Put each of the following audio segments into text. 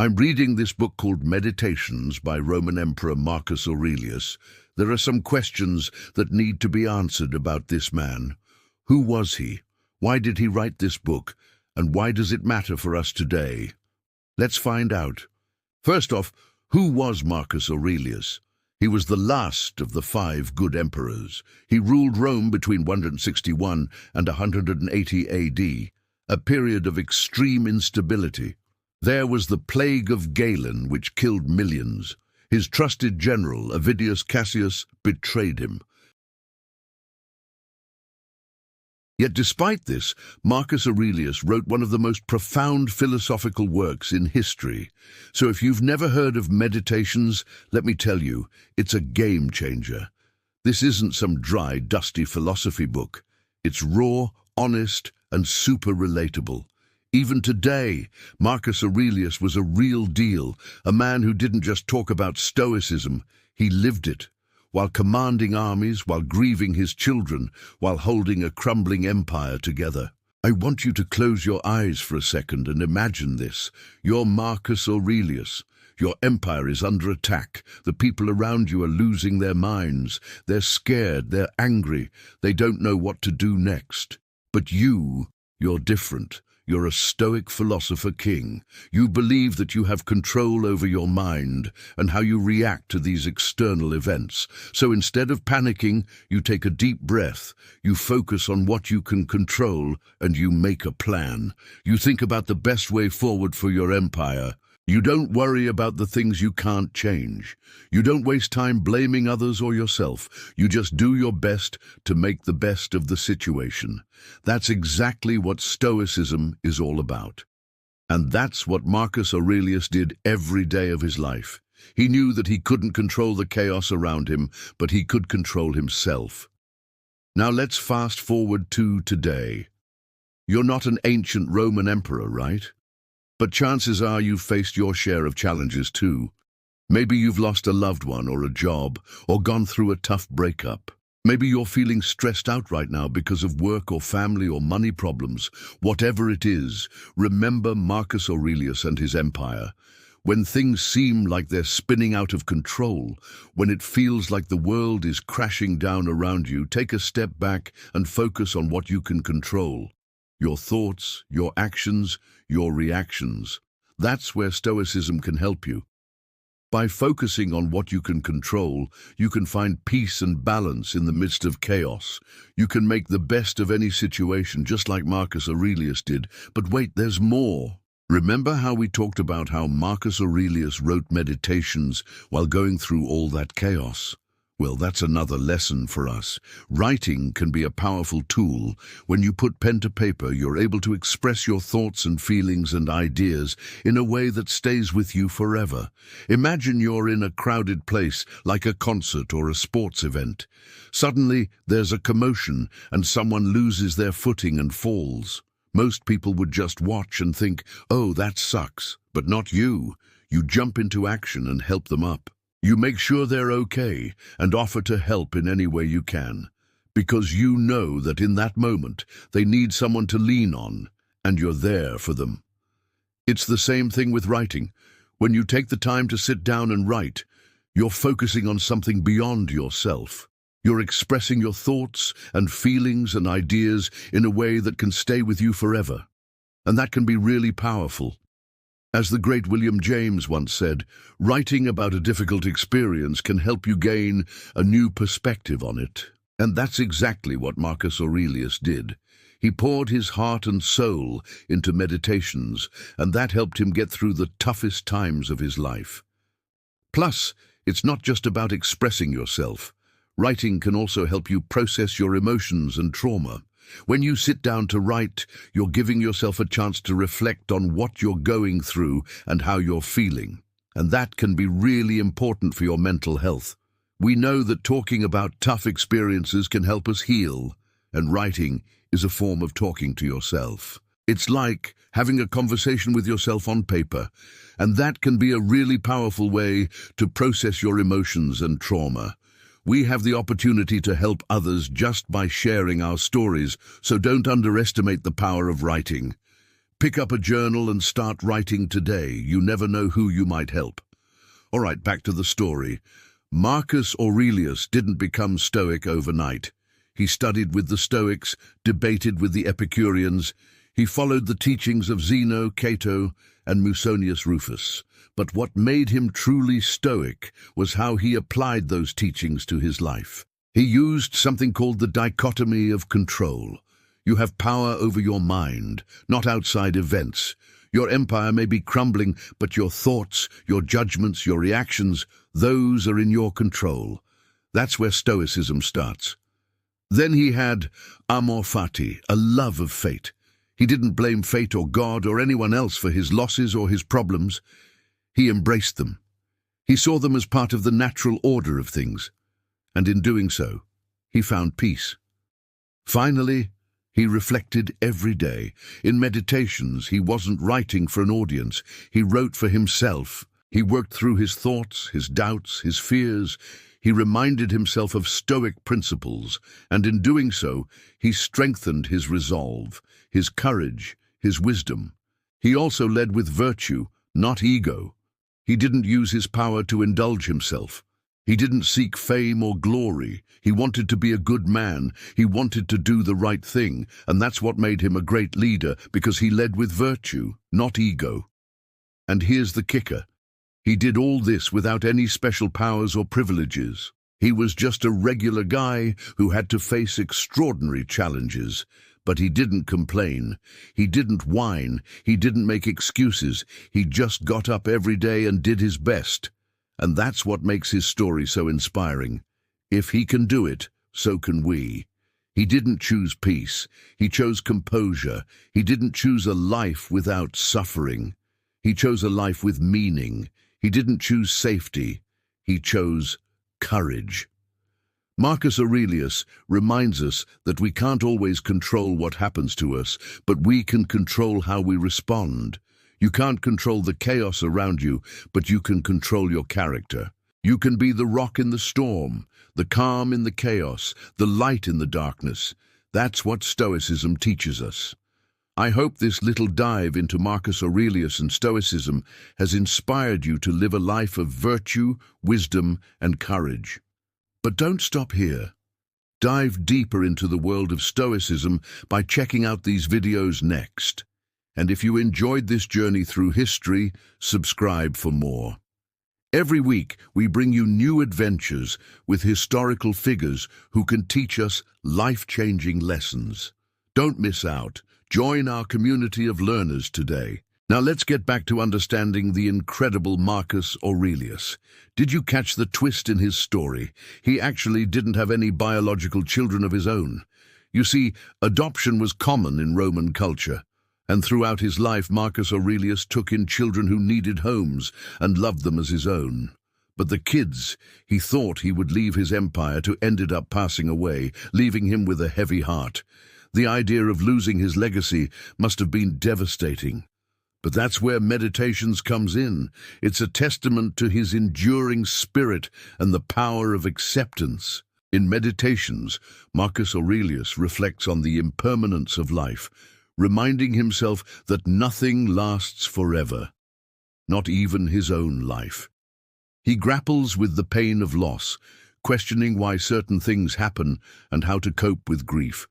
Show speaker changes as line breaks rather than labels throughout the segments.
I'm reading this book called Meditations by Roman Emperor Marcus Aurelius. There are some questions that need to be answered about this man. Who was he? Why did he write this book? And why does it matter for us today? Let's find out. First off, who was Marcus Aurelius? He was the last of the 5 good emperors. He ruled Rome between 161 and 180 AD, a period of extreme instability. There was the plague of Galen, which killed millions. His trusted general, Avidius Cassius, betrayed him. Yet despite this, Marcus Aurelius wrote one of the most profound philosophical works in history. So if you've never heard of Meditations, let me tell you, it's a game changer. This isn't some dry, dusty philosophy book. It's raw, honest, and super relatable. Even today, Marcus Aurelius was a real deal, a man who didn't just talk about Stoicism, he lived it. While commanding armies, while grieving his children, while holding a crumbling empire together. I want you to close your eyes for a second and imagine this. You're Marcus Aurelius. Your empire is under attack. The people around you are losing their minds. They're scared, they're angry, they don't know what to do next. But you're different. You're a Stoic philosopher king. You believe that you have control over your mind and how you react to these external events. So instead of panicking, you take a deep breath, you focus on what you can control, and you make a plan. You think about the best way forward for your empire. You don't worry about the things you can't change. You don't waste time blaming others or yourself. You just do your best to make the best of the situation. That's exactly what Stoicism is all about. And that's what Marcus Aurelius did every day of his life. He knew that he couldn't control the chaos around him, but he could control himself. Now let's fast forward to today. You're not an ancient Roman emperor, right? But chances are you've faced your share of challenges too. Maybe you've lost a loved one or a job, or gone through a tough breakup. Maybe you're feeling stressed out right now because of work or family or money problems. Whatever it is, remember Marcus Aurelius and his empire. When things seem like they're spinning out of control, when it feels like the world is crashing down around you, take a step back and focus on what you can control. Your thoughts, your actions, your reactions. That's where Stoicism can help you. By focusing on what you can control, you can find peace and balance in the midst of chaos. You can make the best of any situation, just like Marcus Aurelius did. But wait, there's more. Remember how we talked about how Marcus Aurelius wrote Meditations while going through all that chaos? Well, that's another lesson for us. Writing can be a powerful tool. When you put pen to paper, you're able to express your thoughts and feelings and ideas in a way that stays with you forever. Imagine you're in a crowded place, like a concert or a sports event. Suddenly, there's a commotion, and someone loses their footing and falls. Most people would just watch and think, "Oh, that sucks." But not you. You jump into action and help them up. You make sure they're okay and offer to help in any way you can, because you know that in that moment they need someone to lean on, and you're there for them. It's the same thing with writing. When you take the time to sit down and write, you're focusing on something beyond yourself. You're expressing your thoughts and feelings and ideas in a way that can stay with you forever. And that can be really powerful. As the great William James once said, writing about a difficult experience can help you gain a new perspective on it. And that's exactly what Marcus Aurelius did. He poured his heart and soul into Meditations, and that helped him get through the toughest times of his life. Plus, it's not just about expressing yourself. Writing can also help you process your emotions and trauma. When you sit down to write, you're giving yourself a chance to reflect on what you're going through and how you're feeling. And that can be really important for your mental health. We know that talking about tough experiences can help us heal, and writing is a form of talking to yourself. It's like having a conversation with yourself on paper, and that can be a really powerful way to process your emotions and trauma. We have the opportunity to help others just by sharing our stories, so don't underestimate the power of writing. Pick up a journal and start writing today. You never know who you might help. All right, back to the story. Marcus Aurelius didn't become Stoic overnight. He studied with the Stoics, debated with the Epicureans. He followed the teachings of Zeno, Cato, and Musonius Rufus. But what made him truly Stoic was how he applied those teachings to his life. He used something called the dichotomy of control. You have power over your mind, not outside events. Your empire may be crumbling, but your thoughts, your judgments, your reactions, those are in your control. That's where Stoicism starts. Then he had amor fati, a love of fate. He didn't blame fate or God or anyone else for his losses or his problems. He embraced them. He saw them as part of the natural order of things. And in doing so, he found peace. Finally, he reflected every day. In meditations, he wasn't writing for an audience. He wrote for himself. He worked through his thoughts, his doubts, his fears. He reminded himself of Stoic principles, and in doing so, he strengthened his resolve, his courage, his wisdom. He also led with virtue, not ego. He didn't use his power to indulge himself. He didn't seek fame or glory. He wanted to be a good man. He wanted to do the right thing, and that's what made him a great leader, because he led with virtue, not ego. And here's the kicker. He did all this without any special powers or privileges. He was just a regular guy who had to face extraordinary challenges. But he didn't complain. He didn't whine. He didn't make excuses. He just got up every day and did his best. And that's what makes his story so inspiring. If he can do it, so can we. He didn't choose peace. He chose composure. He didn't choose a life without suffering. He chose a life with meaning. He didn't choose safety. He chose courage. Marcus Aurelius reminds us that we can't always control what happens to us, but we can control how we respond. You can't control the chaos around you, but you can control your character. You can be the rock in the storm, the calm in the chaos, the light in the darkness. That's what Stoicism teaches us. I hope this little dive into Marcus Aurelius and Stoicism has inspired you to live a life of virtue, wisdom, and courage. But don't stop here. Dive deeper into the world of Stoicism by checking out these videos next. And if you enjoyed this journey through history, subscribe for more. Every week, we bring you new adventures with historical figures who can teach us life-changing lessons. Don't miss out. Join our community of learners today. Now let's get back to understanding the incredible Marcus Aurelius. Did you catch the twist in his story? He actually didn't have any biological children of his own. You see, adoption was common in Roman culture. And throughout his life, Marcus Aurelius took in children who needed homes and loved them as his own. But the kids he thought he would leave his empire to ended up passing away, leaving him with a heavy heart. The idea of losing his legacy must have been devastating. But that's where Meditations comes in. It's a testament to his enduring spirit and the power of acceptance. In Meditations, Marcus Aurelius reflects on the impermanence of life, reminding himself that nothing lasts forever, not even his own life. He grapples with the pain of loss, questioning why certain things happen and how to cope with grief.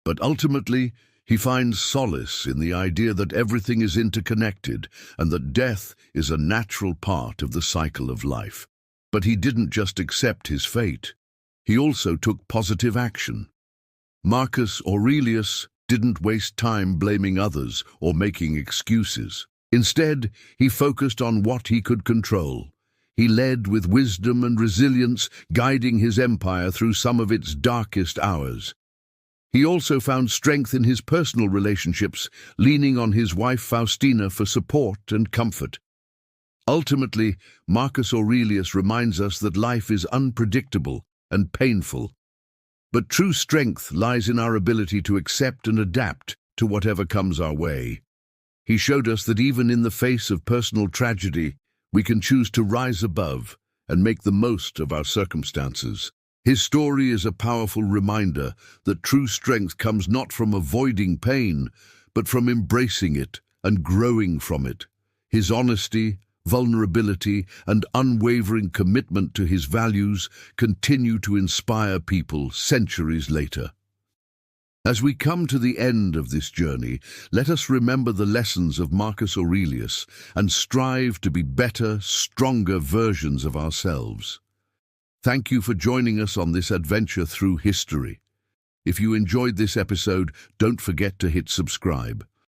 But ultimately, he finds solace in the idea that everything is interconnected and that death is a natural part of the cycle of life. But he didn't just accept his fate. He also took positive action. Marcus Aurelius didn't waste time blaming others or making excuses. Instead, he focused on what he could control. He led with wisdom and resilience, guiding his empire through some of its darkest hours. He also found strength in his personal relationships, leaning on his wife Faustina for support and comfort. Ultimately, Marcus Aurelius reminds us that life is unpredictable and painful. But true strength lies in our ability to accept and adapt to whatever comes our way. He showed us that even in the face of personal tragedy, we can choose to rise above and make the most of our circumstances. His story is a powerful reminder that true strength comes not from avoiding pain, but from embracing it and growing from it. His honesty, vulnerability, and unwavering commitment to his values continue to inspire people centuries later. As we come to the end of this journey, let us remember the lessons of Marcus Aurelius and strive to be better, stronger versions of ourselves. Thank you for joining us on this adventure through history. If you enjoyed this episode, don't forget to hit subscribe.